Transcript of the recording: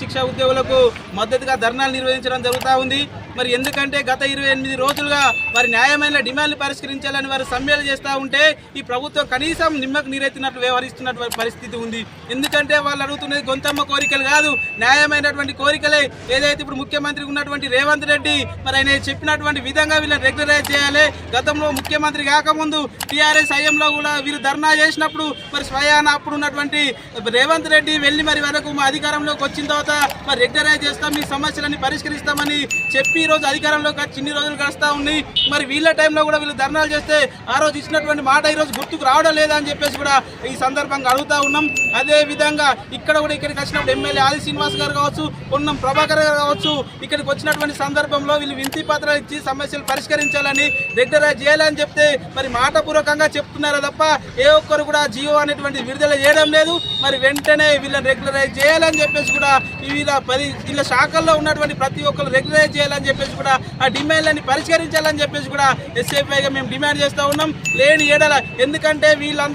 శిక్షా ఉద్యోగులకు మద్దతుగా ధర్నాలు నిర్వహించడం జరుగుతూ ఉంది. మరి ఎందుకంటే గత 28 రోజులుగా వారి న్యాయమైన డిమాండ్లు పరిష్కరించాలని వారు సమ్మెలు చేస్తూ ఉంటే ఈ ప్రభుత్వం కనీసం నిమ్మకు నీరెత్తినట్లు వ్యవహరిస్తున్నటువంటి పరిస్థితి ఉంది. ఎందుకంటే వాళ్ళు అడుగుతున్నది గొంతమ్మ కోరికలు కాదు, న్యాయమైనటువంటి కోరికలే. ఏదైతే ఇప్పుడు ముఖ్యమంత్రి ఉన్నటువంటి రేవంత్ రెడ్డి మరి ఆయన చెప్పినటువంటి విధంగా వీళ్ళని రెగ్యులరైజ్ చేయాలి. గతంలో ముఖ్యమంత్రి కాకముందు టీఆర్ఎస్ హయాంలో కూడా వీరు ధర్నా చేసినప్పుడు మరి స్వయాన అప్పుడు ఉన్నటువంటి రేవంత్ రెడ్డి వెళ్ళి మరి వరకు మా అధికారంలోకి వచ్చిన తర్వాత మరి రెగ్యులరైజ్ చేస్తాం, మీ సమస్యలన్నీ పరిష్కరిస్తామని చెప్పి ఈ రోజు అధికారంలోకి వచ్చి ఇన్ని రోజులు గడుస్తూ ఉంది. మరి వీళ్ళ టైంలో కూడా వీళ్ళు ధర్నాలు చేస్తే ఆ రోజు ఇచ్చినటువంటి మాట ఈ రోజు గుర్తుకు రావడం లేదా అని చెప్పేసి కూడా ఈ సందర్భంగా అడుగుతా ఉన్నాం. అదే విధంగా ఇక్కడికి వచ్చినప్పుడు ఎమ్మెల్యే ఆది శ్రీనివాస్ గారు కావచ్చు, పొన్నం ప్రభాకర్ గారు కావచ్చు, ఇక్కడికి వచ్చినటువంటి సందర్భంలో వీళ్ళు వినతి పత్రాలు ఇచ్చి సమస్యలు పరిష్కరించాలని రెగ్యులరైజ్ చేయాలని చెప్తే మరి మాటపూర్వకంగా చెప్తున్నారా తప్ప ఏ ఒక్కరు కూడా జియో అనేటువంటి విడుదల చేయడం లేదు. మరి వెంటనే వీళ్ళని రెగ్యులరైజ్ చేయాలని చెప్పేసి కూడా వీళ్ళ శాఖల్లో ఉన్నటువంటి ప్రతి ఒక్కరు రెగ్యులరైజ్ చేయాలని చెప్పేసి కూడా ఆ డిమాండ్లని పరిష్కరించాలని చెప్పేసి కూడా ఎస్ఎఫ్ఐగా మేము డిమాండ్ చేస్తూ ఉన్నాం. లేని ఏడల ఎందుకంటే వీళ్ళందరూ